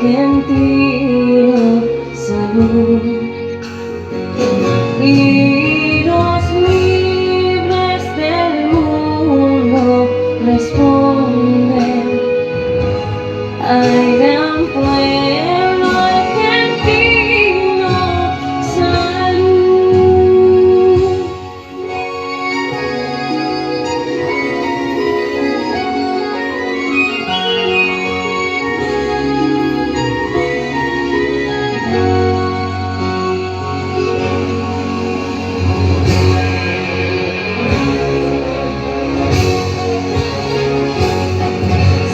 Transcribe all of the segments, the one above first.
argentino, salud. Y los libres del mundo responden: ay, gran pueblo argentino, salud.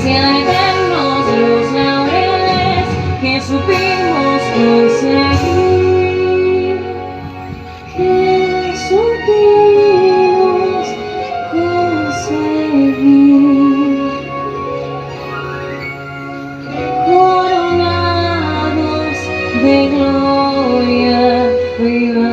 Sean eternos los laureles que supimos conseguir, que supimos conseguir, coronados de gloria vivamos.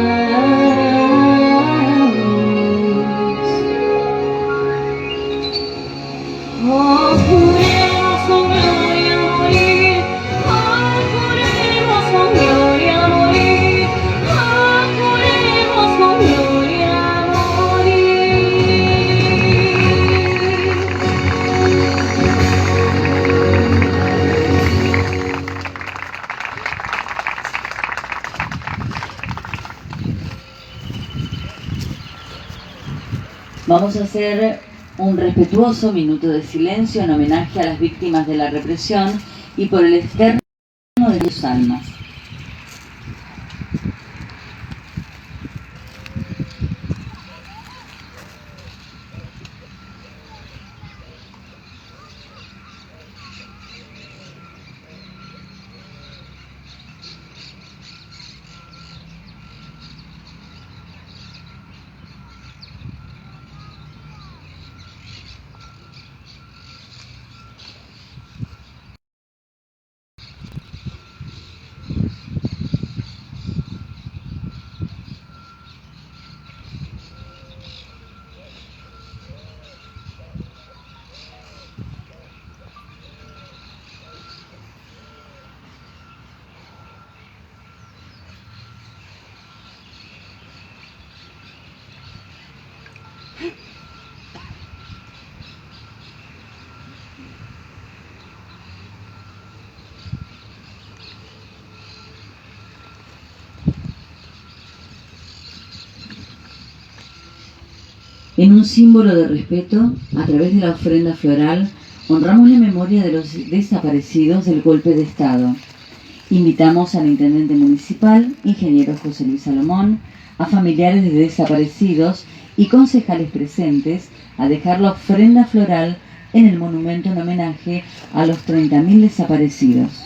Oh, juremos con gloria morir, oh, juremos con gloria morir, oh, juremos con gloria Vamos a hacer un respetuoso minuto de silencio en homenaje a las víctimas de la represión y por el externo de sus almas. En un símbolo de respeto, a través de la ofrenda floral, honramos la memoria de los desaparecidos del golpe de Estado. Invitamos al intendente municipal, ingeniero José Luis Salomón, a familiares de desaparecidos y concejales presentes a dejar la ofrenda floral en el monumento en homenaje a los 30.000 desaparecidos.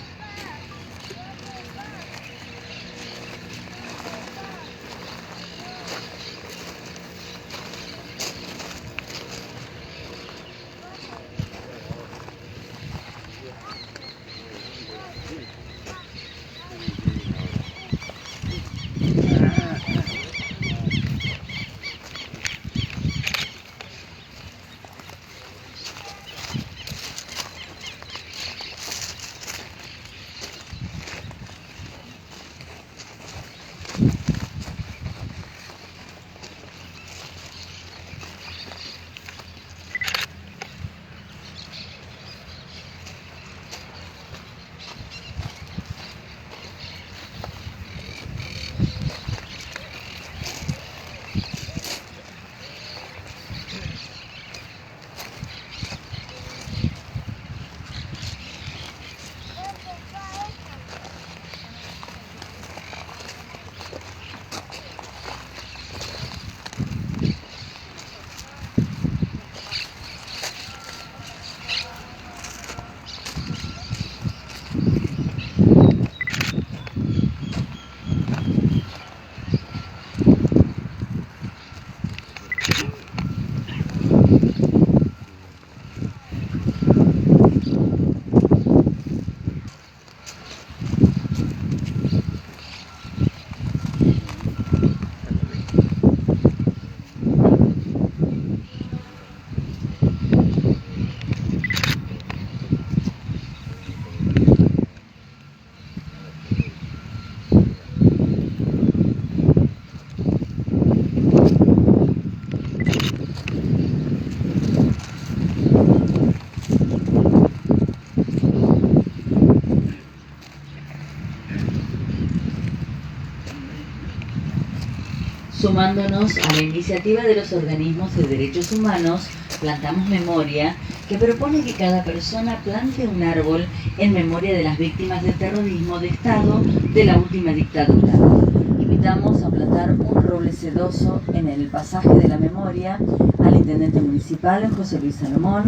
Sumándonos a la iniciativa de los organismos de derechos humanos, Plantamos Memoria, que propone que cada persona plante un árbol en memoria de las víctimas del terrorismo de Estado de la última dictadura. Invitamos a plantar un roble sedoso en el pasaje de la memoria al intendente municipal José Luis Salomón,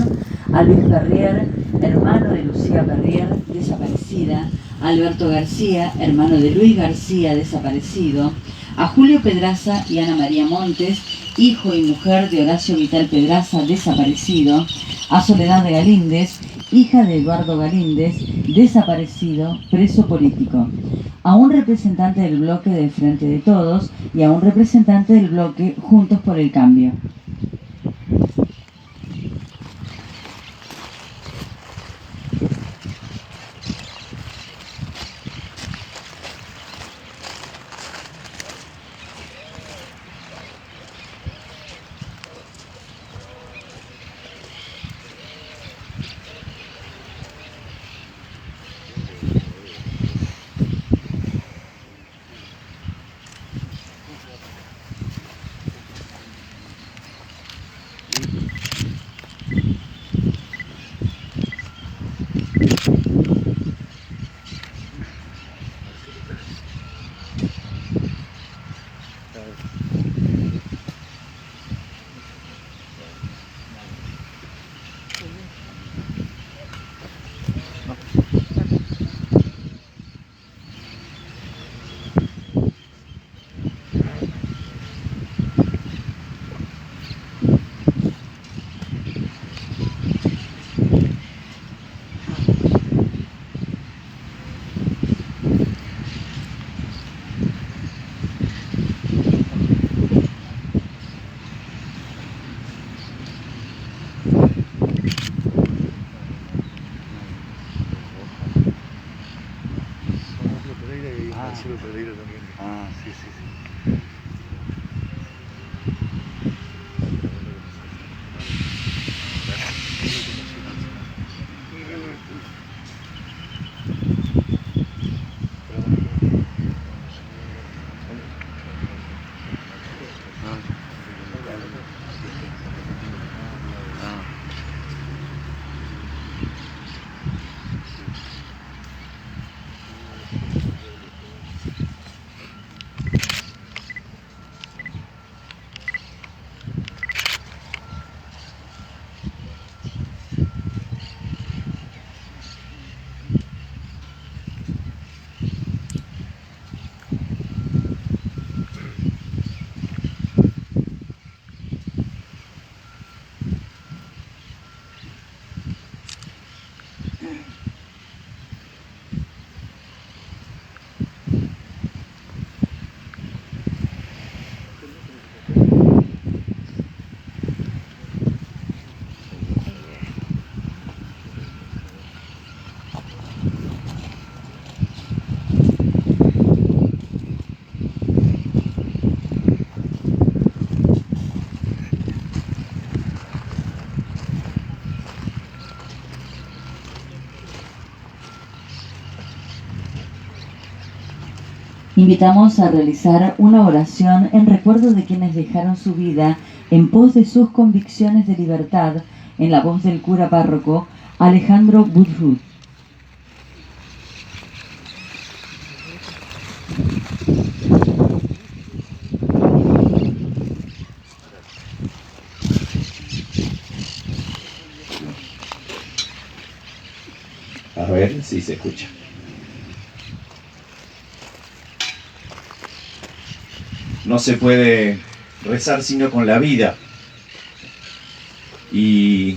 a Luis Perrier, hermano de Lucía Perrier, desaparecida, a Alberto García, hermano de Luis García, desaparecido, a Julio Pedraza y Ana María Montes, hijo y mujer de Horacio Vital Pedraza, desaparecido, a Soledad de Galíndez, hija de Eduardo Galíndez, desaparecido, preso político, a un representante del bloque del Frente de Todos y a un representante del bloque Juntos por el Cambio. Ah, sí, sí, sí. Invitamos a realizar una oración en recuerdo de quienes dejaron su vida en pos de sus convicciones de libertad, en la voz del cura párroco Alejandro Budrut. A ver si se escucha. No se puede rezar sino con la vida. Y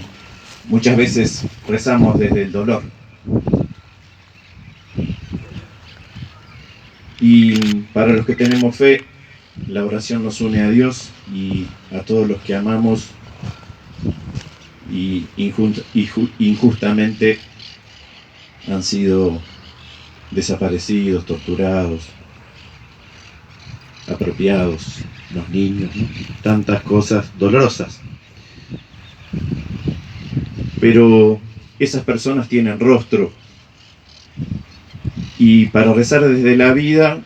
muchas veces rezamos desde el dolor. Y para los que tenemos fe, la oración nos une a Dios y a todos los que amamos y injustamente han sido desaparecidos, torturados, apropiados, los niños, ¿no? Tantas cosas dolorosas. Pero esas personas tienen rostro y para rezar desde la vida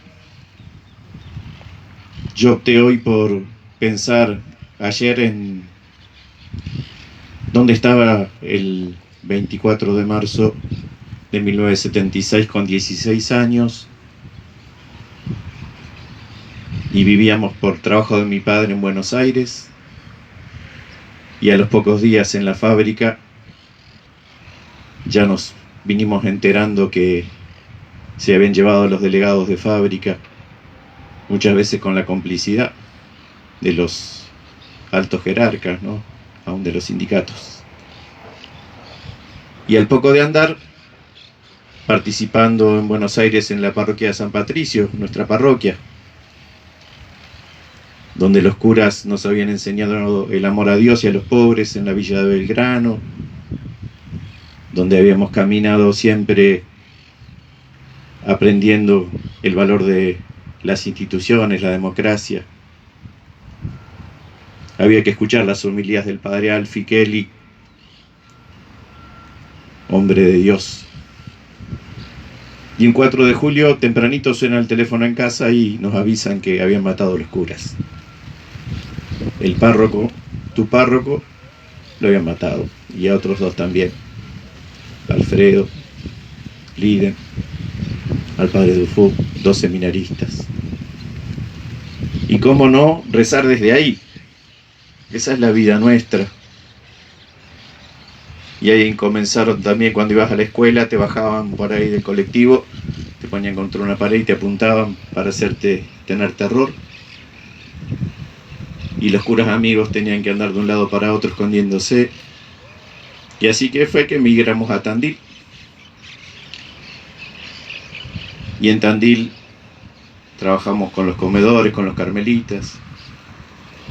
yo opté hoy por pensar ayer en dónde estaba el 24 de marzo de 1976 con 16 años, y vivíamos por trabajo de mi padre en Buenos Aires, y a los pocos días en la fábrica ya nos vinimos enterando que se habían llevado a los delegados de fábrica, muchas veces con la complicidad de los altos jerarcas, ¿no? Aún de los sindicatos. Y al poco de andar, participando en Buenos Aires en la parroquia de San Patricio, nuestra parroquia, donde los curas nos habían enseñado el amor a Dios y a los pobres en la villa de Belgrano, donde habíamos caminado siempre aprendiendo el valor de las instituciones, la democracia. Había que escuchar las homilías del padre Alfie Kelly, hombre de Dios. Y en 4 de julio, tempranito, suena el teléfono en casa y nos avisan que habían matado a los curas. El párroco, tu párroco, lo habían matado. Y a otros 2 también. Alfredo, Liden, al padre Dufo, 2 seminaristas. Y cómo no, rezar desde ahí. Esa es la vida nuestra. Y ahí comenzaron también, cuando ibas a la escuela, te bajaban por ahí del colectivo, te ponían contra una pared y te apuntaban para hacerte tener terror. Y los curas amigos tenían que andar de un lado para otro escondiéndose. Y así que fue que emigramos a Tandil. Y en Tandil trabajamos con los comedores, con los carmelitas.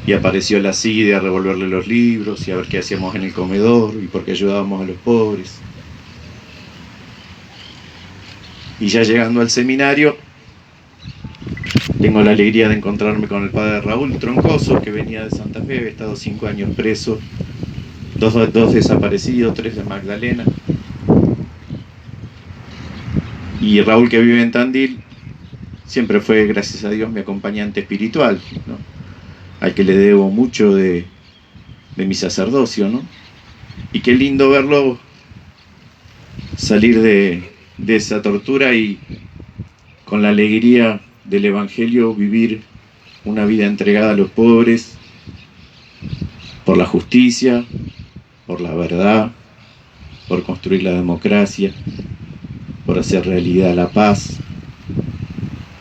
Y apareció la CIDE a revolverle los libros y a ver qué hacíamos en el comedor y por qué ayudábamos a los pobres. Y ya llegando al seminario, tengo la alegría de encontrarme con el padre Raúl Troncoso, que venía de Santa Fe, había estado 5 años preso, 2 desaparecidos, 3 de Magdalena. Y Raúl, que vive en Tandil, siempre fue, gracias a Dios, mi acompañante espiritual, ¿no? Al que le debo mucho de mi sacerdocio, ¿no? Y qué lindo verlo salir de esa tortura y con la alegría del Evangelio vivir una vida entregada a los pobres, por la justicia, por la verdad, por construir la democracia, por hacer realidad la paz,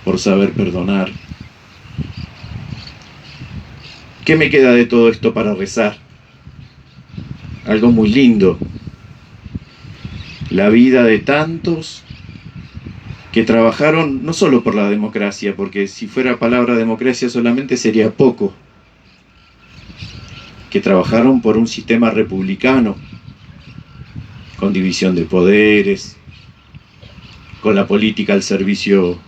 por saber perdonar. ¿Qué me queda de todo esto para rezar? Algo muy lindo. La vida de tantos que trabajaron no solo por la democracia, porque si fuera palabra democracia solamente sería poco, que trabajaron por un sistema republicano, con división de poderes, con la política al servicio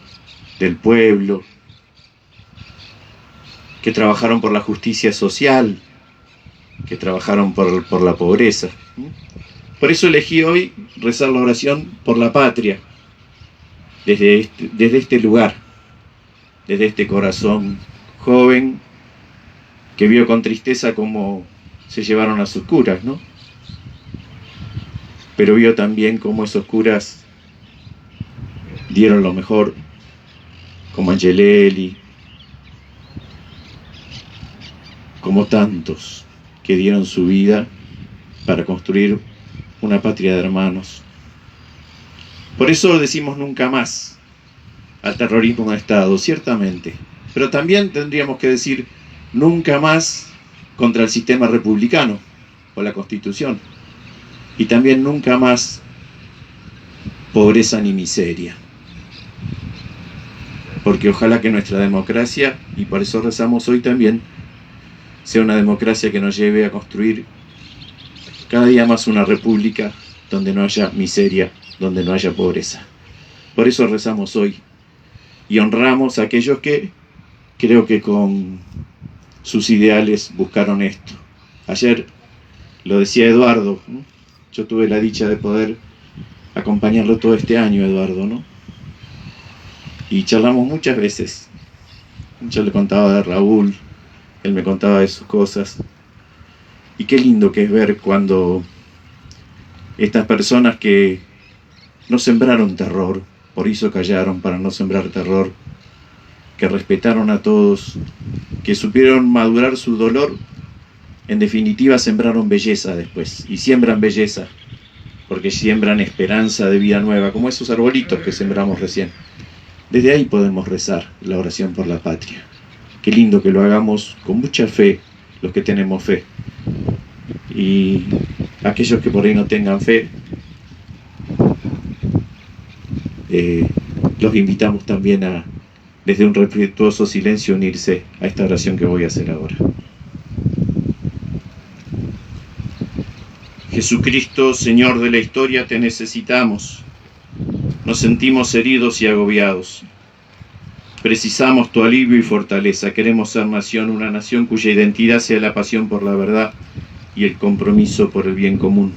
del pueblo, que trabajaron por la justicia social, que trabajaron por la pobreza. Por eso elegí hoy rezar la oración por la patria, desde este lugar, desde este corazón joven que vio con tristeza cómo se llevaron a sus curas, ¿no? Pero vio también cómo esos curas dieron lo mejor, como Angelelli, como tantos que dieron su vida para construir una patria de hermanos. Por eso decimos nunca más al terrorismo de Estado, ciertamente, pero también tendríamos que decir nunca más contra el sistema republicano o la Constitución, y también nunca más pobreza ni miseria, porque ojalá que nuestra democracia, y por eso rezamos hoy también, sea una democracia que nos lleve a construir cada día más una república donde no haya miseria, donde no haya pobreza. Por eso rezamos hoy y honramos a aquellos que creo que con sus ideales buscaron esto. Ayer lo decía Eduardo, ¿no? Yo tuve la dicha de poder acompañarlo todo este año, Eduardo, ¿no? Y charlamos muchas veces Yo le contaba de Raúl, él me contaba de sus cosas. Y qué lindo que es ver cuando estas personas que no sembraron terror, por eso callaron para no sembrar terror, que respetaron a todos, que supieron madurar su dolor, en definitiva sembraron belleza después, y siembran belleza, porque siembran esperanza de vida nueva, como esos arbolitos que sembramos recién. Desde ahí podemos rezar la oración por la patria. Qué lindo que lo hagamos con mucha fe, los que tenemos fe. Y aquellos que por ahí no tengan fe, los invitamos también a, desde un respetuoso silencio, unirse a esta oración que voy a hacer ahora. Jesucristo, Señor de la historia, te necesitamos. Nos sentimos heridos y agobiados. Precisamos tu alivio y fortaleza. Queremos ser nación, una nación cuya identidad sea la pasión por la verdad y el compromiso por el bien común.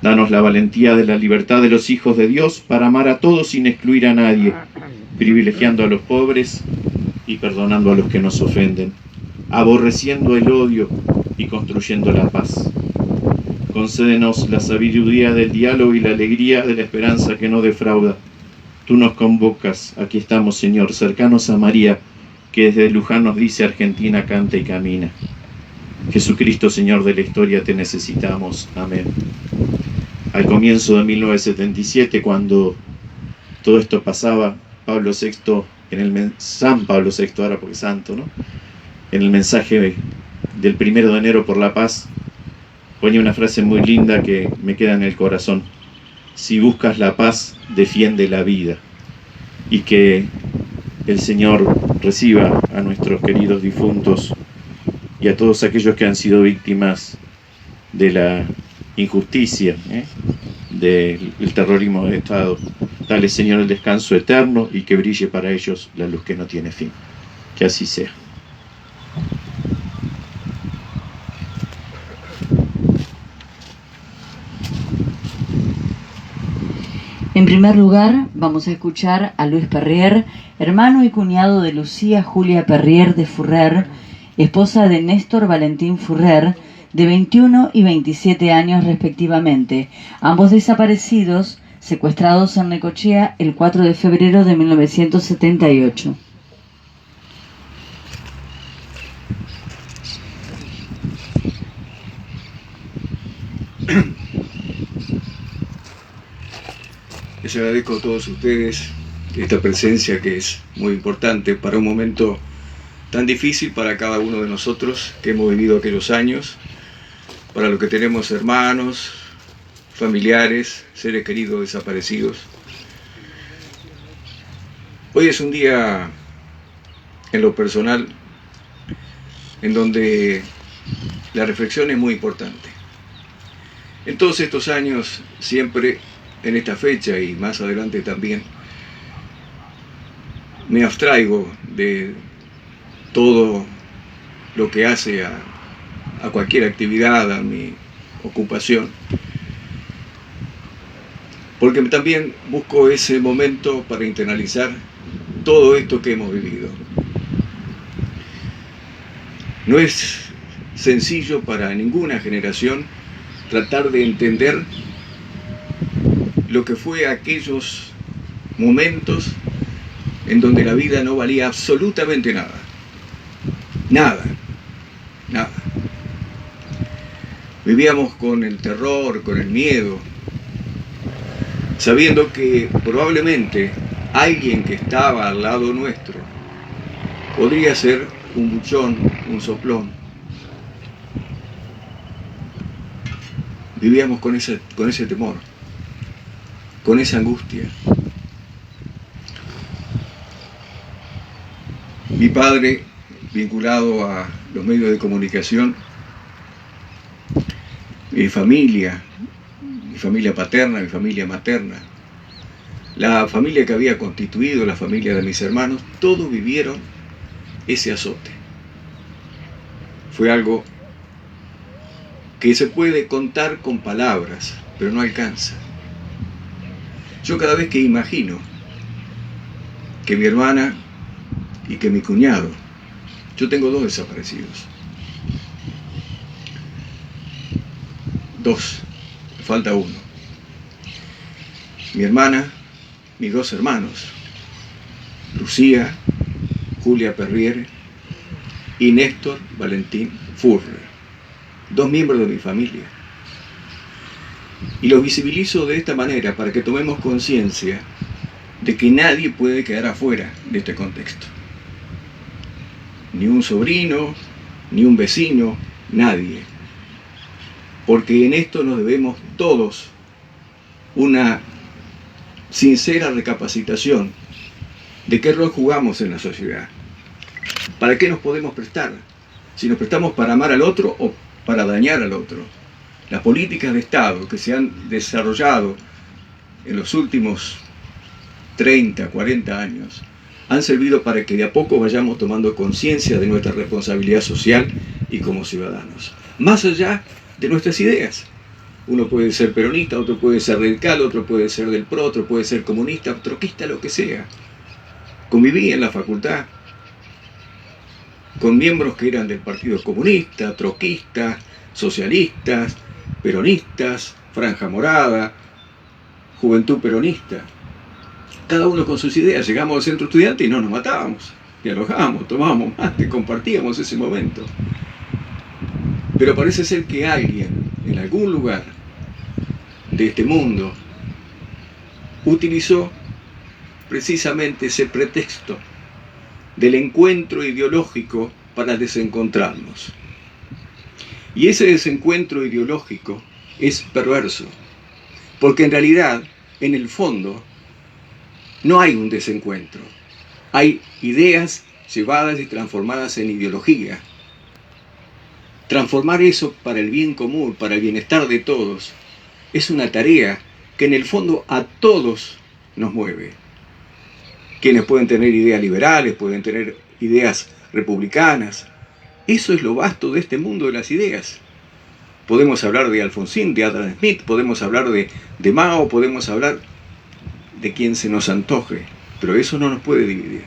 Danos la valentía de la libertad de los hijos de Dios para amar a todos sin excluir a nadie, privilegiando a los pobres y perdonando a los que nos ofenden, aborreciendo el odio y construyendo la paz. Concédenos la sabiduría del diálogo y la alegría de la esperanza que no defrauda. Tú nos convocas, aquí estamos, Señor, cercanos a María, que desde Luján nos dice: Argentina canta y camina. Jesucristo, Señor de la historia, te necesitamos. Amén. Al comienzo de 1977, cuando todo esto pasaba, Pablo VI, San Pablo VI, ahora porque es santo, ¿no?, en el mensaje del 1 de enero por la paz, ponía una frase muy linda que me queda en el corazón: si buscas la paz, defiende la vida. Y que el Señor reciba a nuestros queridos difuntos y a todos aquellos que han sido víctimas de la injusticia, del terrorismo de Estado. Dale, Señor, el descanso eterno y que brille para ellos la luz que no tiene fin. Que así sea. En primer lugar, vamos a escuchar a Luis Perrier, hermano y cuñado de Lucía Julia Perrier de Furrer, esposa de Néstor Valentín Furrer, de 21 y 27 años respectivamente, ambos desaparecidos, secuestrados en Necochea el 4 de febrero de 1978. Les agradezco a todos ustedes esta presencia que es muy importante para un momento tan difícil para cada uno de nosotros que hemos vivido aquellos años, para los que tenemos hermanos, familiares, seres queridos desaparecidos. Hoy es un día, en lo personal, en donde la reflexión es muy importante. En todos estos años, siempre en esta fecha y más adelante también, me abstraigo de todo lo que hace a cualquier actividad, a mi ocupación, porque también busco ese momento para internalizar todo esto que hemos vivido. No es sencillo para ninguna generación tratar de entender lo que fue aquellos momentos en donde la vida no valía absolutamente nada. Nada. Nada. Vivíamos con el terror, con el miedo, sabiendo que probablemente alguien que estaba al lado nuestro podría ser un buchón, un soplón. Vivíamos con ese temor, con esa angustia. Mi padre, vinculado a los medios de comunicación, mi familia paterna, mi familia materna, la familia que había constituido, la familia de mis hermanos, todos vivieron ese azote. Fue algo que se puede contar con palabras, pero no alcanza. Yo cada vez que imagino que mi hermana y que mi cuñado, yo tengo 2 desaparecidos. 2, me falta 1. Mi hermana, mis 2 hermanos, Lucía, Julia Perrier y Néstor Valentín Furre, 2 miembros de mi familia. Y los visibilizo de esta manera para que tomemos conciencia de que nadie puede quedar afuera de este contexto. Ni un sobrino, ni un vecino, nadie. Porque en esto nos debemos todos una sincera recapacitación de qué rol jugamos en la sociedad. ¿Para qué nos podemos prestar? Si nos prestamos para amar al otro o para dañar al otro. Las políticas de Estado que se han desarrollado en los últimos 30, 40 años han servido para que de a poco vayamos tomando conciencia de nuestra responsabilidad social y como ciudadanos. Más allá de nuestras ideas. Uno puede ser peronista, otro puede ser radical, otro puede ser del PRO, otro puede ser comunista, troquista, lo que sea. Conviví en la facultad con miembros que eran del Partido Comunista, troquistas, socialistas, peronistas, Franja Morada, Juventud Peronista. Cada uno con sus ideas. Llegamos al centro estudiante y no nos matábamos. Dialogábamos, tomábamos mate, compartíamos ese momento. Pero parece ser que alguien, en algún lugar de este mundo, utilizó precisamente ese pretexto del encuentro ideológico para desencontrarnos. Y ese desencuentro ideológico es perverso, porque en realidad, en el fondo, no hay un desencuentro. Hay ideas llevadas y transformadas en ideología. Transformar eso para el bien común, para el bienestar de todos, es una tarea que en el fondo a todos nos mueve. Quienes pueden tener ideas liberales, pueden tener ideas republicanas. Eso es lo vasto de este mundo de las ideas. Podemos hablar de Alfonsín, de Adam Smith, podemos hablar de Mao, podemos hablar de quien se nos antoje, pero eso no nos puede dividir,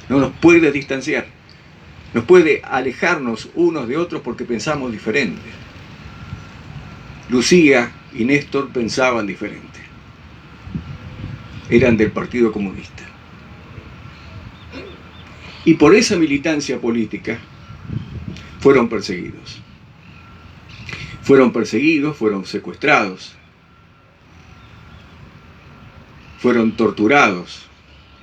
no nos puede distanciar, nos puede alejarnos unos de otros porque pensamos diferente. Lucía y Néstor pensaban diferente, eran del Partido Comunista. Y por esa militancia política fueron perseguidos. Fueron secuestrados, fueron torturados.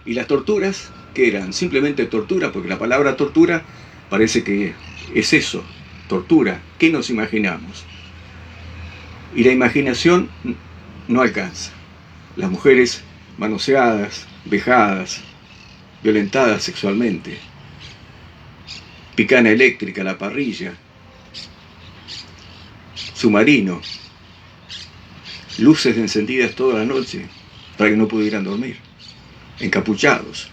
Y las torturas, ¿qué eran? Simplemente tortura, porque la palabra tortura parece que es eso, tortura. ¿Qué nos imaginamos? Y la imaginación no alcanza. Las mujeres manoseadas, vejadas, violentadas sexualmente, picana eléctrica, la parrilla, submarino, luces encendidas toda la noche para que no pudieran dormir, encapuchados.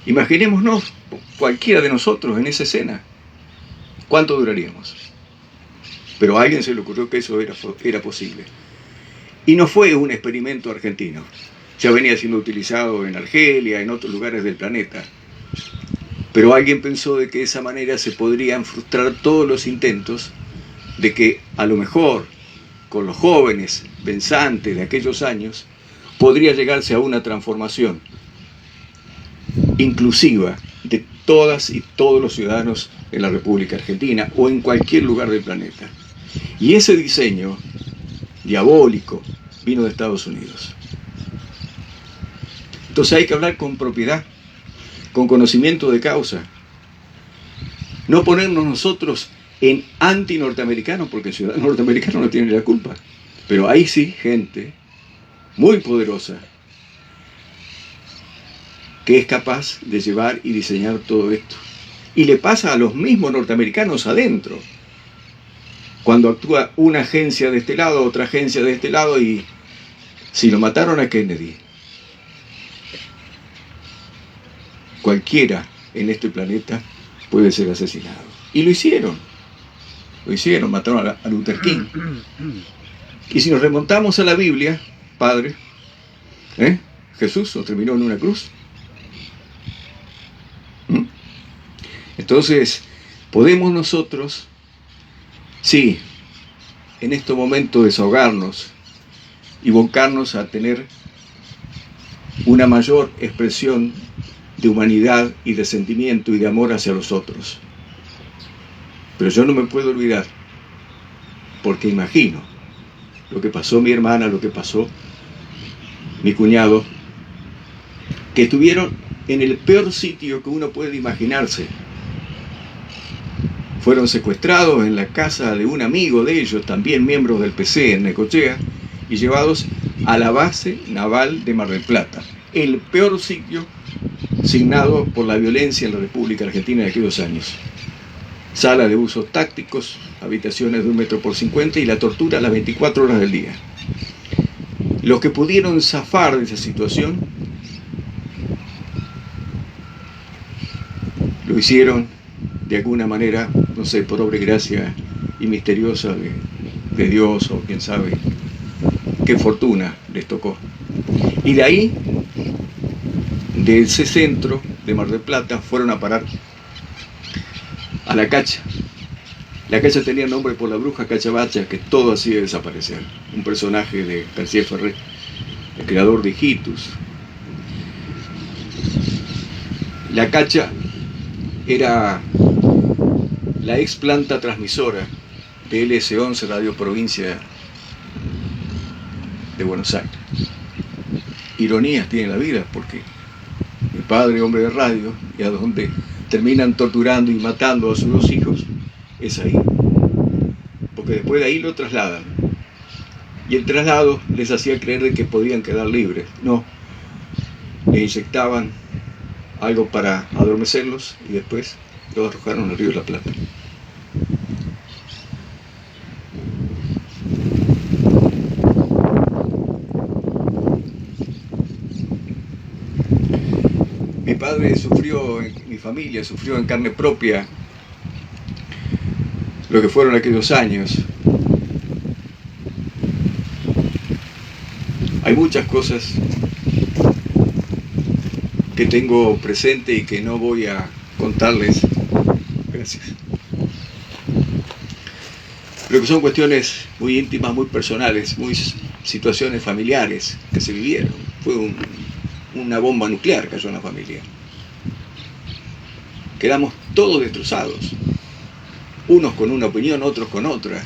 Imaginémonos cualquiera de nosotros en esa escena. ¿Cuánto duraríamos? Pero a alguien se le ocurrió que eso era posible. Y no fue un experimento argentino. Ya venía siendo utilizado en Argelia, en otros lugares del planeta. Pero alguien pensó de que de esa manera se podrían frustrar todos los intentos de que a lo mejor con los jóvenes pensantes de aquellos años podría llegarse a una transformación inclusiva de todas y todos los ciudadanos en la República Argentina o en cualquier lugar del planeta. Y ese diseño diabólico vino de Estados Unidos. Entonces hay que hablar con propiedad, con conocimiento de causa. No ponernos nosotros en anti-norteamericanos, porque el ciudadano norteamericano no tiene la culpa. Pero hay sí gente muy poderosa que es capaz de llevar y diseñar todo esto. Y le pasa a los mismos norteamericanos adentro. Cuando actúa una agencia de este lado, otra agencia de este lado, y si lo mataron a Kennedy, cualquiera en este planeta puede ser asesinado. Y lo hicieron, mataron a Luther King. Y si nos remontamos a la Biblia, Padre, Jesús lo terminó en una cruz. Entonces, podemos nosotros, sí, en este momento desahogarnos y volcarnos a tener una mayor expresión de humanidad y de sentimiento y de amor hacia los otros. Pero yo no me puedo olvidar, porque imagino lo que pasó mi hermana, lo que pasó mi cuñado, que estuvieron en el peor sitio que uno puede imaginarse. Fueron secuestrados en la casa de un amigo de ellos, también miembro del PC en Necochea, y llevados a la base naval de Mar del Plata, el peor sitio signado por la violencia en la República Argentina de aquellos años. Sala de usos tácticos, habitaciones de 1 metro por 50 y la tortura a las 24 horas del día. Los que pudieron zafar de esa situación lo hicieron de alguna manera, no sé, por obra y gracia y misteriosa de Dios, o quién sabe qué fortuna les tocó. Y de ahí, de ese centro de Mar del Plata, fueron a parar a la Cacha. La Cacha tenía nombre por la bruja Cachabacha, que todo hacía desaparecer. Un personaje de García Ferré, el creador de Hijitus. La Cacha era la ex planta transmisora de LS11 Radio Provincia de Buenos Aires. Ironías tiene la vida, porque mi padre, hombre de radio, y a donde terminan torturando y matando a sus 2 hijos, es ahí. Porque después de ahí lo trasladan. Y el traslado les hacía creer de que podían quedar libres. No. Les inyectaban algo para adormecerlos y después los arrojaron al río de la Plata. Mi padre sufrió, mi familia sufrió en carne propia lo que fueron aquellos años. Hay muchas cosas que tengo presente y que no voy a contarles. Gracias. Pero que son cuestiones muy íntimas, muy personales, muy situaciones familiares que se vivieron. Fue una bomba nuclear cayó en la familia. Quedamos todos destrozados. Unos con una opinión, otros con otra.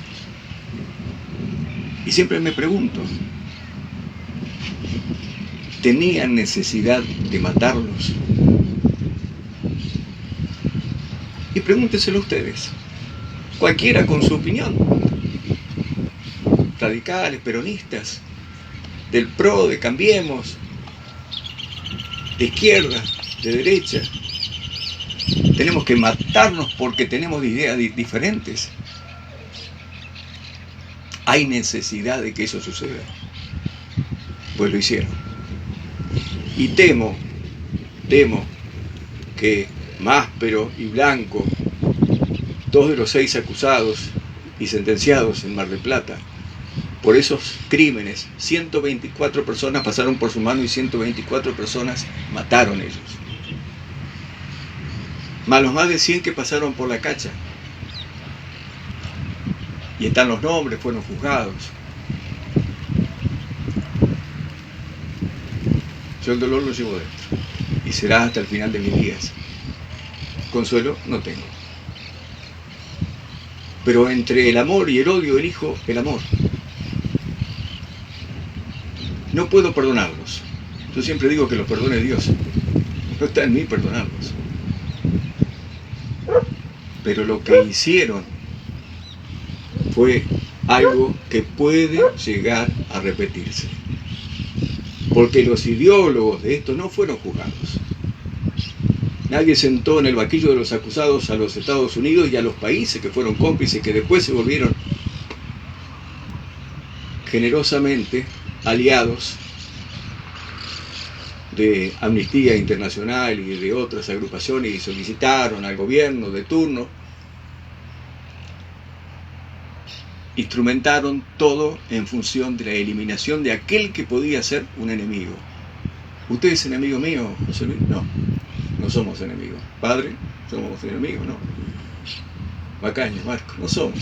Y siempre me pregunto, ¿tenían necesidad de matarlos? Y pregúntenselo ustedes. Cualquiera con su opinión. Radicales, peronistas, del PRO, de Cambiemos, de izquierda, de derecha. Tenemos que matarnos porque tenemos ideas diferentes. ¿Hay necesidad de que eso suceda? Pues lo hicieron. Y temo que Máspero y Blanco, 2 de los 6 acusados y sentenciados en Mar del Plata, por esos crímenes, 124 personas pasaron por su mano y 124 personas mataron ellos. Más los más de 100 que pasaron por la Cacha. Y están los nombres, fueron juzgados. Yo el dolor lo llevo dentro. Y será hasta el final de mis días. Consuelo no tengo. Pero entre el amor y el odio elijo el amor. No puedo perdonarlos. Yo siempre digo que los perdone Dios. No está en mí perdonarlos. Pero lo que hicieron fue algo que puede llegar a repetirse. Porque los ideólogos de esto no fueron juzgados. Nadie sentó en el banquillo de los acusados a los Estados Unidos y a los países que fueron cómplices, que después se volvieron generosamente aliados de Amnistía Internacional y de otras agrupaciones, y solicitaron al gobierno de turno, instrumentaron todo en función de la eliminación de aquel que podía ser un enemigo. ¿Usted es enemigo mío, José Luis? No, no somos enemigos. Padre, somos enemigos, no. Macaño, Marco, no somos.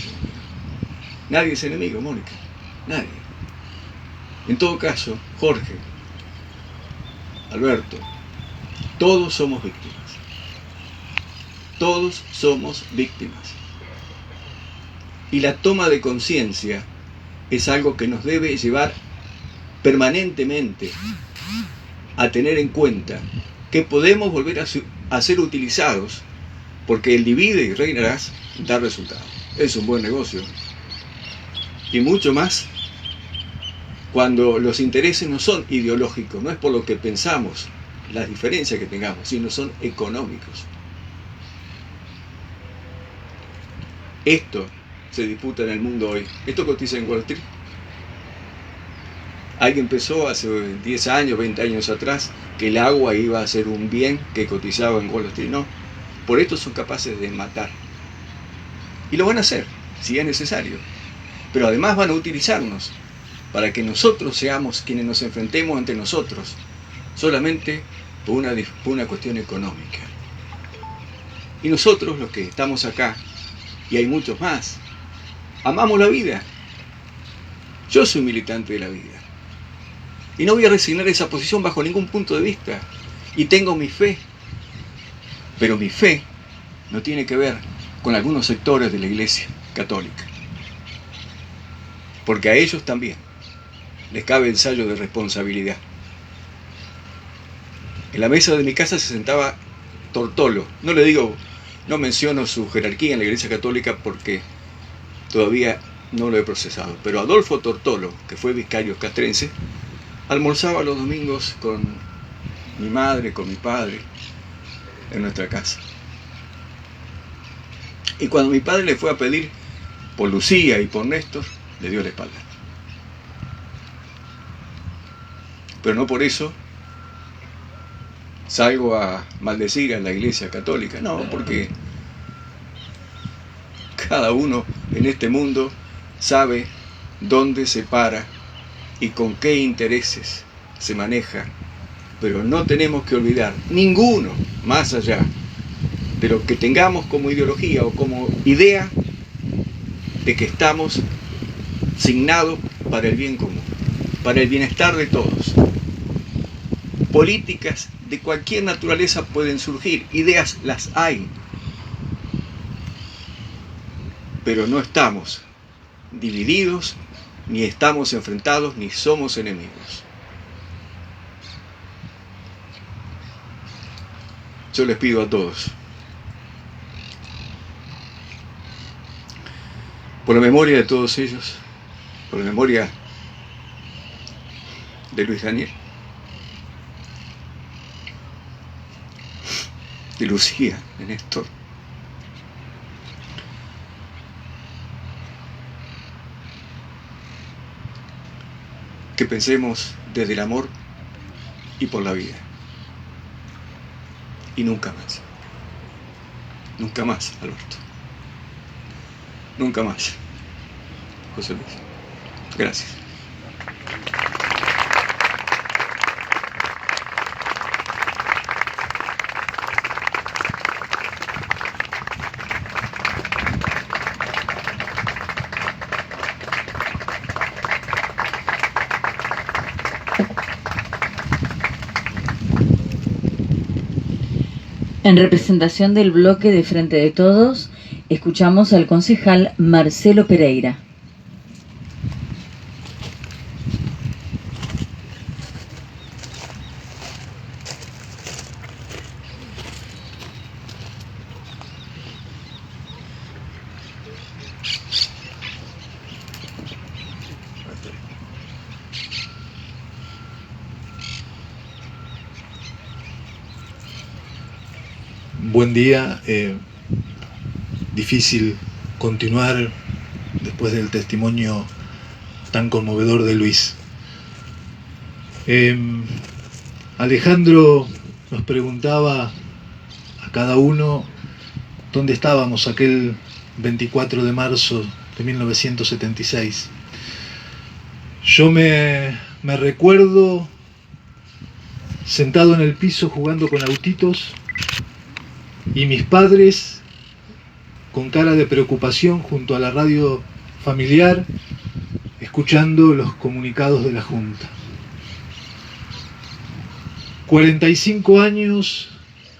Nadie es enemigo, Mónica, nadie. En todo caso, Jorge, Alberto, todos somos víctimas. Todos somos víctimas. Y la toma de conciencia es algo que nos debe llevar permanentemente a tener en cuenta que podemos volver a ser utilizados, porque el divide y reinarás da resultado. Es un buen negocio. Y mucho más cuando los intereses no son ideológicos, no es por lo que pensamos, las diferencias que tengamos, sino son económicos. Esto se disputa en el mundo hoy. Esto cotiza en Wall Street. Alguien pensó hace 10 años, 20 años atrás, que el agua iba a ser un bien que cotizaba en Wall Street. No. Por esto son capaces de matar. Y lo van a hacer, si es necesario. Pero además van a utilizarnos para que nosotros seamos quienes nos enfrentemos entre nosotros, solamente por una cuestión económica. Y nosotros, los que estamos acá, y hay muchos más, amamos la vida. Yo soy militante de la vida. Y no voy a resignar esa posición bajo ningún punto de vista. Y tengo mi fe. Pero mi fe no tiene que ver con algunos sectores de la Iglesia Católica. Porque a ellos también les cabe el sello de responsabilidad. En la mesa de mi casa se sentaba Tortolo. No menciono su jerarquía en la Iglesia Católica porque todavía no lo he procesado. Pero Adolfo Tortolo, que fue vicario castrense, almorzaba los domingos con mi madre, con mi padre, en nuestra casa. Y cuando mi padre le fue a pedir por Lucía y por Néstor, le dio la espalda. Pero no por eso salgo a maldecir a la Iglesia Católica, no, porque cada uno en este mundo sabe dónde se para y con qué intereses se maneja, pero no tenemos que olvidar ninguno, más allá de lo que tengamos como ideología o como idea, de que estamos signados para el bien común, para el bienestar de todos. Políticas de cualquier naturaleza pueden surgir, ideas las hay, pero no estamos divididos, ni estamos enfrentados, ni somos enemigos. Yo les pido a todos, por la memoria de todos ellos, por la memoria de Luis Daniel, de Lucía, de Néstor, que pensemos desde el amor y por la vida. Y nunca más. Nunca más, Alberto. Nunca más. José Luis. Gracias. En representación del bloque de Frente de Todos, escuchamos al concejal Marcelo Pereira. Buen día. Difícil continuar después del testimonio tan conmovedor de Luis. Alejandro nos preguntaba a cada uno dónde estábamos aquel 24 de marzo de 1976. Yo me recuerdo sentado en el piso jugando con autitos, y mis padres, con cara de preocupación junto a la radio familiar, escuchando los comunicados de la Junta. 45 años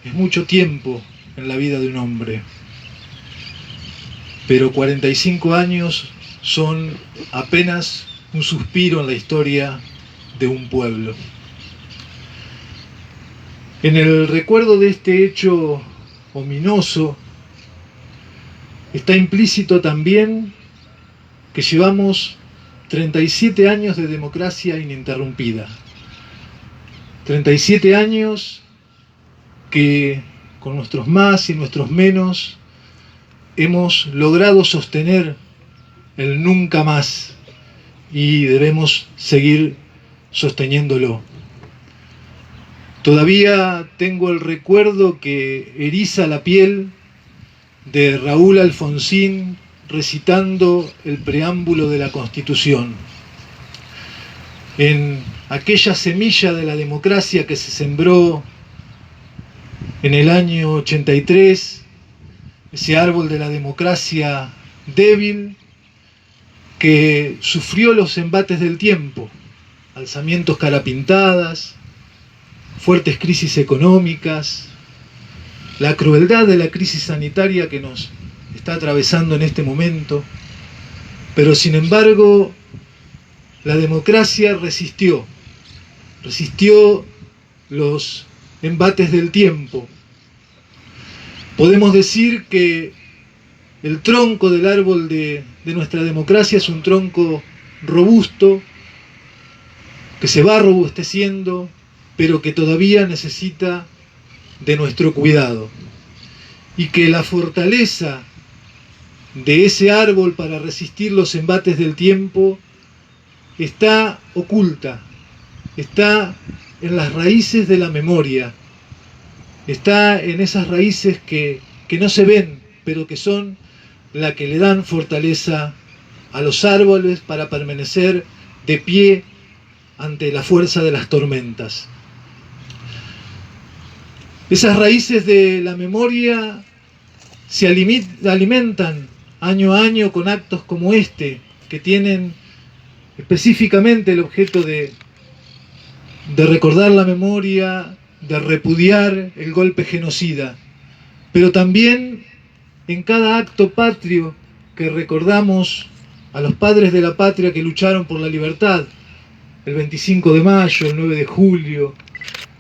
es mucho tiempo en la vida de un hombre, pero 45 años son apenas un suspiro en la historia de un pueblo. En el recuerdo de este hecho ominoso está implícito también que llevamos 37 años de democracia ininterrumpida. 37 años que con nuestros más y nuestros menos hemos logrado sostener el nunca más y debemos seguir sosteniéndolo. Todavía tengo el recuerdo que eriza la piel de Raúl Alfonsín recitando el preámbulo de la Constitución. En aquella semilla de la democracia que se sembró en el año 83, ese árbol de la democracia débil que sufrió los embates del tiempo, alzamientos carapintadas, fuertes crisis económicas, la crueldad de la crisis sanitaria que nos está atravesando en este momento, pero sin embargo la democracia resistió los embates del tiempo. Podemos decir que el tronco del árbol de nuestra democracia es un tronco robusto, que se va robusteciendo, pero que todavía necesita de nuestro cuidado. Y que la fortaleza de ese árbol para resistir los embates del tiempo está oculta, está en las raíces de la memoria, está en esas raíces que no se ven, pero que son la que le dan fortaleza a los árboles para permanecer de pie ante la fuerza de las tormentas. Esas raíces de la memoria se alimentan año a año con actos como este, que tienen específicamente el objeto de recordar la memoria, de repudiar el golpe genocida, pero también en cada acto patrio que recordamos a los padres de la patria que lucharon por la libertad, el 25 de mayo, el 9 de julio,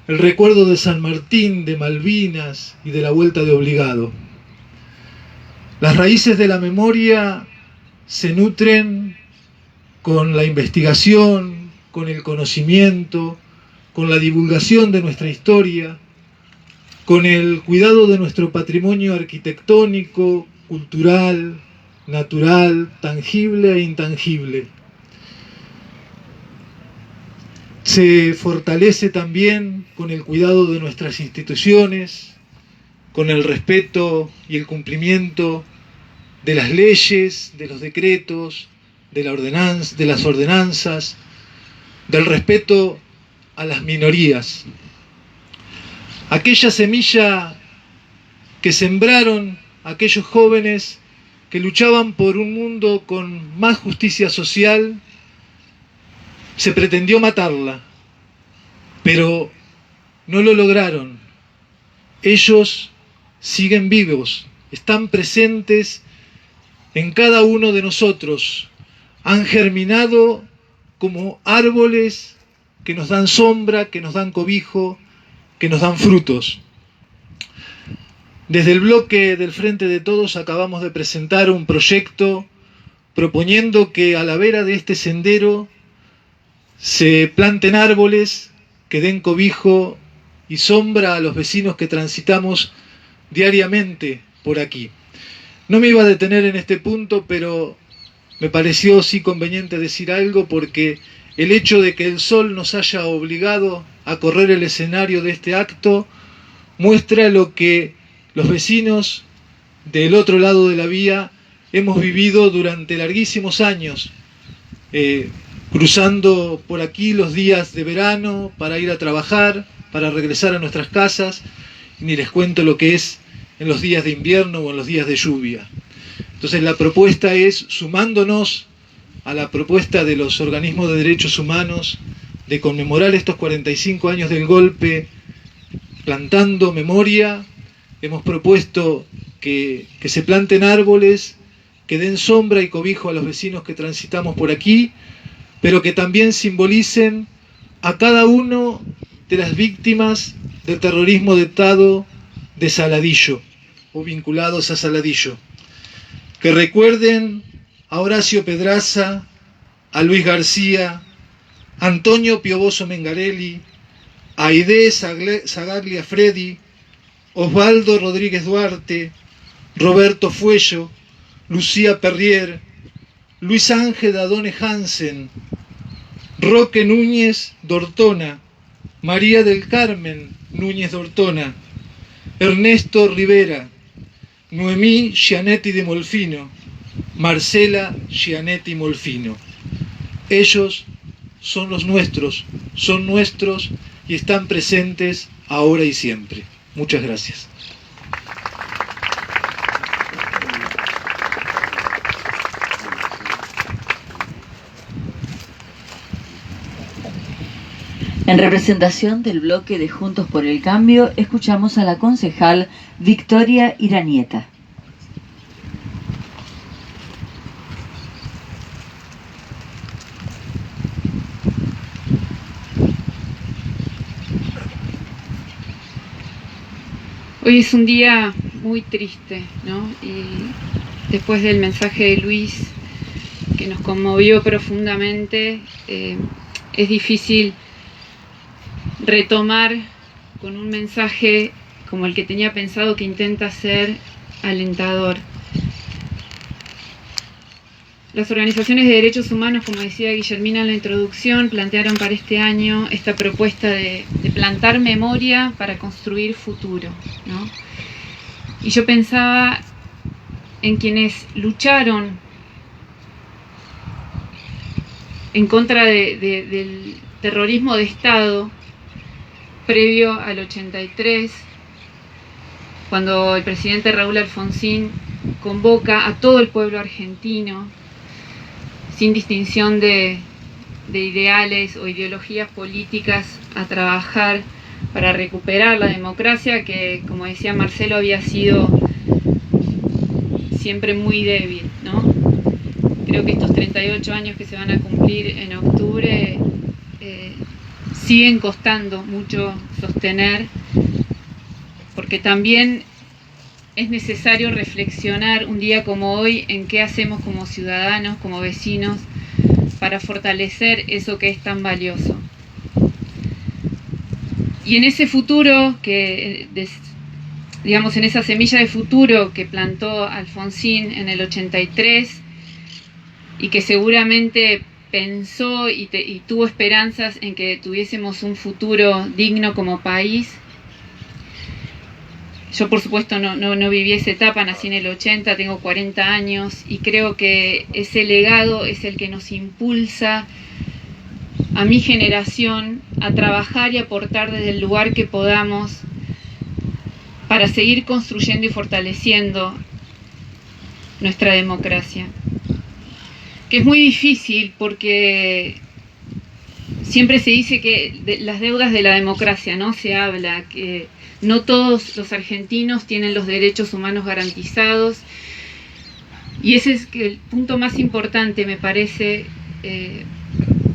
el recuerdo de San Martín, de Malvinas y de la Vuelta de Obligado. Las raíces de la memoria se nutren con la investigación, con el conocimiento, con la divulgación de nuestra historia, con el cuidado de nuestro patrimonio arquitectónico, cultural, natural, tangible e intangible. Se fortalece también con el cuidado de nuestras instituciones, con el respeto y el cumplimiento de las leyes, de los decretos, de las ordenanzas, del respeto a las minorías. Aquella semilla que sembraron aquellos jóvenes que luchaban por un mundo con más justicia social, se pretendió matarla, pero no lo lograron. Ellos siguen vivos, están presentes en cada uno de nosotros, han germinado como árboles que nos dan sombra, que nos dan cobijo, que nos dan frutos. Desde el bloque del Frente de Todos acabamos de presentar un proyecto proponiendo que a la vera de este sendero se planten árboles que den cobijo y sombra a los vecinos que transitamos diariamente por aquí. No me iba a detener en este punto, pero me pareció sí conveniente decir algo, porque el hecho de que el sol nos haya obligado a correr el escenario de este acto muestra lo que los vecinos del otro lado de la vía hemos vivido durante larguísimos años, cruzando por aquí los días de verano para ir a trabajar, para regresar a nuestras casas, y ni les cuento lo que es en los días de invierno o en los días de lluvia. Entonces la propuesta es, sumándonos a la propuesta de los organismos de derechos humanos, de conmemorar estos 45 años del golpe, plantando memoria. Hemos propuesto que se planten árboles, que den sombra y cobijo a los vecinos que transitamos por aquí, pero que también simbolicen a cada uno de las víctimas del terrorismo de Estado de Saladillo, o vinculados a Saladillo. Que recuerden a Horacio Pedraza, a Luis García, a Antonio Pioboso Mengarelli, a Aidé Zagaglia Freddy, Osvaldo Rodríguez Duarte, Roberto Fuello, Lucía Perrier, Luis Ángel Dadone Hansen, Roque Núñez d'Ortona, María del Carmen Núñez d'Ortona, Ernesto Rivera, Noemí Gianetti de Molfino, Marcela Gianetti Molfino. Ellos son los nuestros, son nuestros y están presentes ahora y siempre. Muchas gracias. En representación del bloque de Juntos por el Cambio, escuchamos a la concejal Victoria Iranieta. Hoy es un día muy triste, ¿no? Y después del mensaje de Luis, que nos conmovió profundamente, es difícil retomar con un mensaje como el que tenía pensado, que intenta ser alentador. Las organizaciones de derechos humanos, como decía Guillermina en la introducción, plantearon para este año esta propuesta de plantar memoria para construir futuro, ¿no? Y yo pensaba en quienes lucharon en contra del terrorismo de Estado previo al 83, cuando el presidente Raúl Alfonsín convoca a todo el pueblo argentino, sin distinción de ideales o ideologías políticas, a trabajar para recuperar la democracia que, como decía Marcelo, había sido siempre muy débil, ¿no? Creo que estos 38 años que se van a cumplir en octubre siguen costando mucho sostener, porque también es necesario reflexionar un día como hoy en qué hacemos como ciudadanos, como vecinos, para fortalecer eso que es tan valioso. Y en ese futuro, digamos, en esa semilla de futuro que plantó Alfonsín en el 83 y que seguramente pensó y tuvo esperanzas en que tuviésemos un futuro digno como país. Yo, por supuesto, no viví esa etapa, nací en el 80, tengo 40 años y creo que ese legado es el que nos impulsa a mi generación a trabajar y aportar desde el lugar que podamos para seguir construyendo y fortaleciendo nuestra democracia. Que es muy difícil porque siempre se dice que de las deudas de la democracia, ¿no? Se habla que no todos los argentinos tienen los derechos humanos garantizados, y ese es el punto más importante, me parece,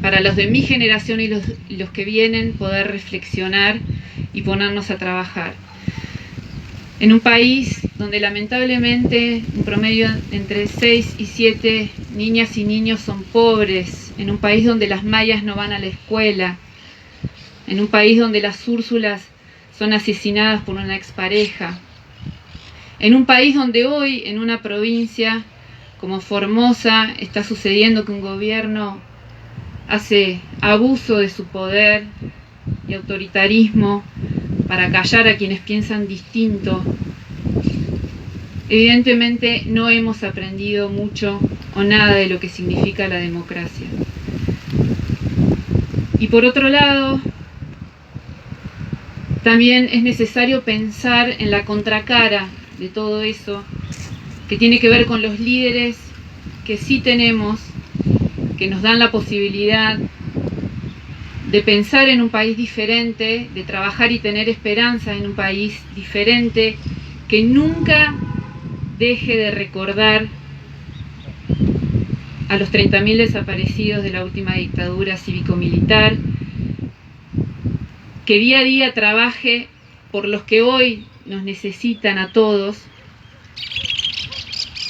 para los de mi generación y los que vienen, poder reflexionar y ponernos a trabajar. En un país donde lamentablemente un promedio entre 6 y 7 niñas y niños son pobres, en un país donde las mayas no van a la escuela, en un país donde las Úrsulas son asesinadas por una expareja, en un país donde hoy, en una provincia como Formosa, está sucediendo que un gobierno hace abuso de su poder y autoritarismo para callar a quienes piensan distinto. Evidentemente no hemos aprendido mucho o nada de lo que significa la democracia. Y por otro lado, también es necesario pensar en la contracara de todo eso, que tiene que ver con los líderes que sí tenemos, que nos dan la posibilidad de pensar en un país diferente, de trabajar y tener esperanza en un país diferente, que nunca deje de recordar a los 30.000 desaparecidos de la última dictadura cívico-militar, que día a día trabaje por los que hoy nos necesitan a todos.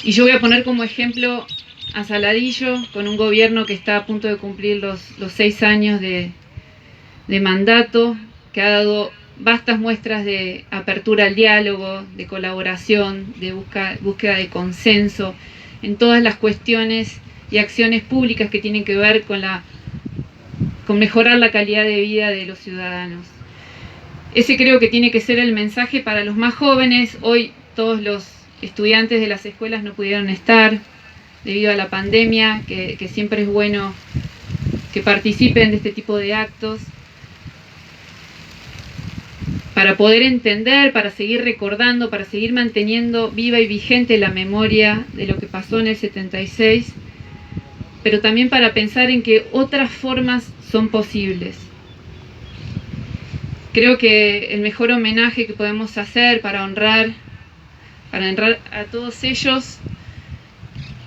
Y yo voy a poner como ejemplo a Saladillo, con un gobierno que está a punto de cumplir los 6 años de mandato, que ha dado vastas muestras de apertura al diálogo, de colaboración, de búsqueda de consenso en todas las cuestiones y acciones públicas que tienen que ver con mejorar la calidad de vida de los ciudadanos. Ese creo que tiene que ser el mensaje para los más jóvenes. Hoy todos los estudiantes de las escuelas no pudieron estar debido a la pandemia, que siempre es bueno que participen de este tipo de actos, para poder entender, para seguir recordando, para seguir manteniendo viva y vigente la memoria de lo que pasó en el 76, pero también para pensar en que otras formas son posibles. Creo que el mejor homenaje que podemos hacer para honrar a todos ellos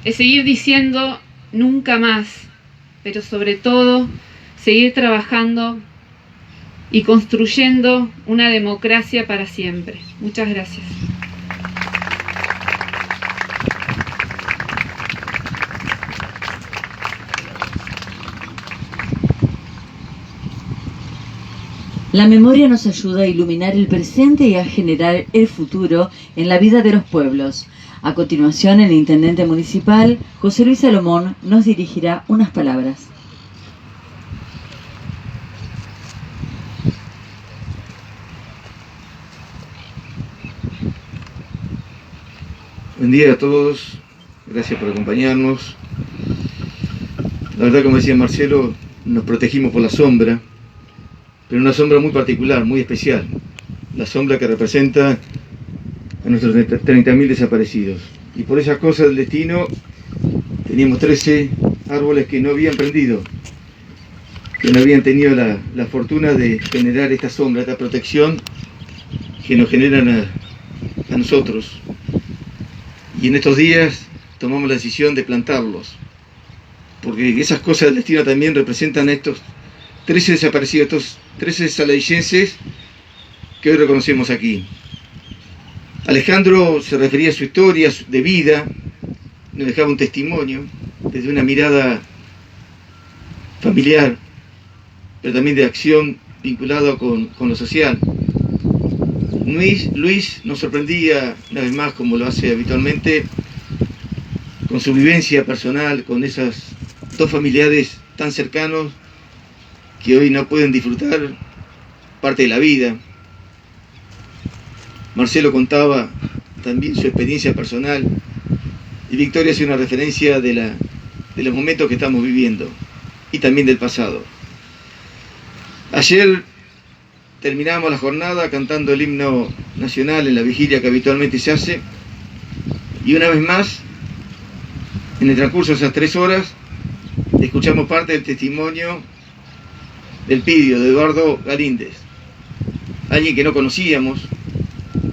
es seguir diciendo nunca más, pero sobre todo seguir trabajando y construyendo una democracia para siempre. Muchas gracias. La memoria nos ayuda a iluminar el presente y a generar el futuro en la vida de los pueblos. A continuación, el intendente municipal, José Luis Salomón, nos dirigirá unas palabras. Buen día a todos, gracias por acompañarnos. La verdad, como decía Marcelo, nos protegimos por la sombra, pero una sombra muy particular, muy especial. La sombra que representa a nuestros 30.000 desaparecidos. Y por esas cosas del destino, teníamos 13 árboles que no habían prendido, que no habían tenido la fortuna de generar esta sombra, esta protección que nos generan a nosotros. Y en estos días tomamos la decisión de plantarlos, porque esas cosas del destino también representan a estos 13 desaparecidos, estos 13 saladillenses que hoy reconocemos aquí. Alejandro se refería a su historia de vida, nos dejaba un testimonio desde una mirada familiar, pero también de acción vinculada con lo social. Luis nos sorprendía una vez más, como lo hace habitualmente, con su vivencia personal, con esos dos familiares tan cercanos que hoy no pueden disfrutar parte de la vida. Marcelo contaba también su experiencia personal y Victoria hace una referencia de los momentos que estamos viviendo y también del pasado. Ayer terminamos la jornada cantando el himno nacional en la vigilia que habitualmente se hace, y una vez más, en el transcurso de esas 3 horas, escuchamos parte del testimonio del Pidio, de Eduardo Galíndez, alguien que no conocíamos,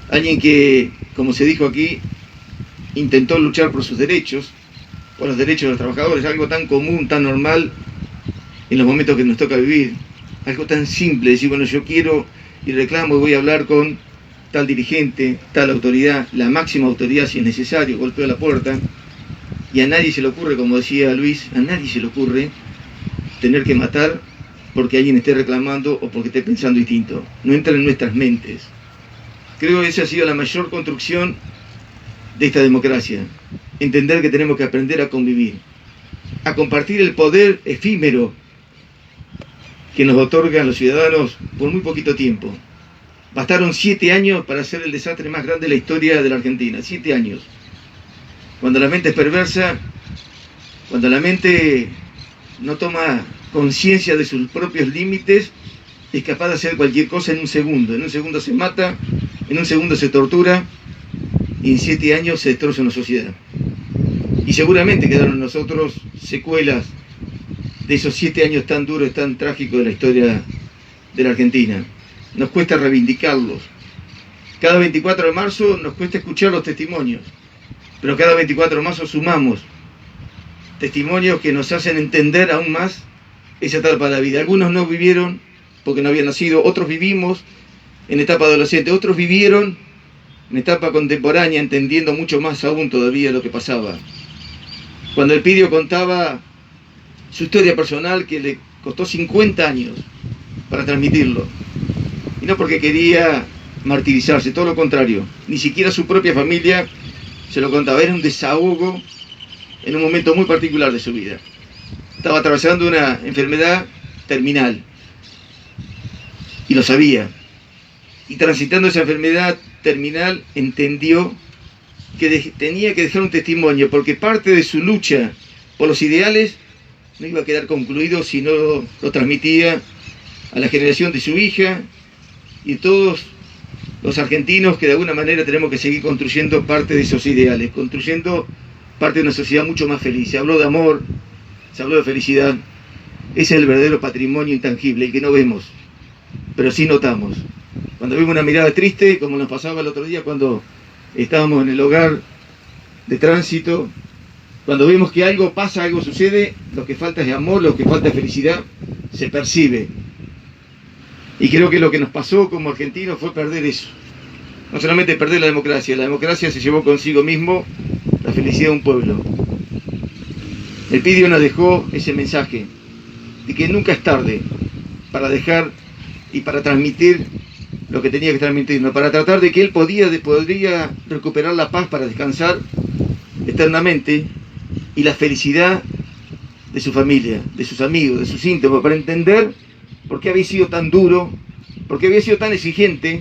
alguien que, como se dijo aquí, intentó luchar por sus derechos, por los derechos de los trabajadores, algo tan común, tan normal en los momentos que nos toca vivir. Algo tan simple, decir, bueno, yo quiero y reclamo y voy a hablar con tal dirigente, tal autoridad, la máxima autoridad si es necesario, golpeo la puerta, y a nadie se le ocurre, como decía Luis, a nadie se le ocurre tener que matar porque alguien esté reclamando o porque esté pensando distinto. No entra en nuestras mentes. Creo que esa ha sido la mayor construcción de esta democracia. Entender que tenemos que aprender a convivir, a compartir el poder efímero que nos otorgan los ciudadanos por muy poquito tiempo. Bastaron 7 años para hacer el desastre más grande de la historia de la Argentina. 7 años. Cuando la mente es perversa, cuando la mente no toma conciencia de sus propios límites, es capaz de hacer cualquier cosa en un segundo. En un segundo se mata, en un segundo se tortura, y en 7 años se destroza una sociedad. Y seguramente quedaron en nosotros secuelas de esos 7 años tan duros y tan trágicos de la historia de la Argentina. Nos cuesta reivindicarlos. Cada 24 de marzo nos cuesta escuchar los testimonios, pero cada 24 de marzo sumamos testimonios que nos hacen entender aún más esa etapa de la vida. Algunos no vivieron porque no habían nacido, otros vivimos en etapa adolescente, otros vivieron en etapa contemporánea, entendiendo mucho más aún todavía lo que pasaba. Cuando Elpidio contaba su historia personal, que le costó 50 años para transmitirlo, y no porque quería martirizarse, todo lo contrario, ni siquiera su propia familia se lo contaba, era un desahogo en un momento muy particular de su vida. Estaba atravesando una enfermedad terminal, y lo sabía, y transitando esa enfermedad terminal entendió que tenía que dejar un testimonio, porque parte de su lucha por los ideales no iba a quedar concluido si no lo transmitía a la generación de su hija y todos los argentinos que de alguna manera tenemos que seguir construyendo parte de esos ideales, construyendo parte de una sociedad mucho más feliz. Se habló de amor, se habló de felicidad. Ese es el verdadero patrimonio intangible, el que no vemos, pero sí notamos. Cuando vemos una mirada triste, como nos pasaba el otro día cuando estábamos en el hogar de tránsito, cuando vemos que algo pasa, algo sucede, lo que falta es amor, lo que falta es felicidad, se percibe. Y creo que lo que nos pasó como argentinos fue perder eso. No solamente perder la democracia se llevó consigo mismo la felicidad de un pueblo. Elpidio nos dejó ese mensaje de que nunca es tarde para dejar y para transmitir lo que tenía que transmitirnos, para tratar de que él podría recuperar la paz para descansar eternamente y la felicidad de su familia, de sus amigos, de sus íntimos, para entender por qué había sido tan duro, por qué había sido tan exigente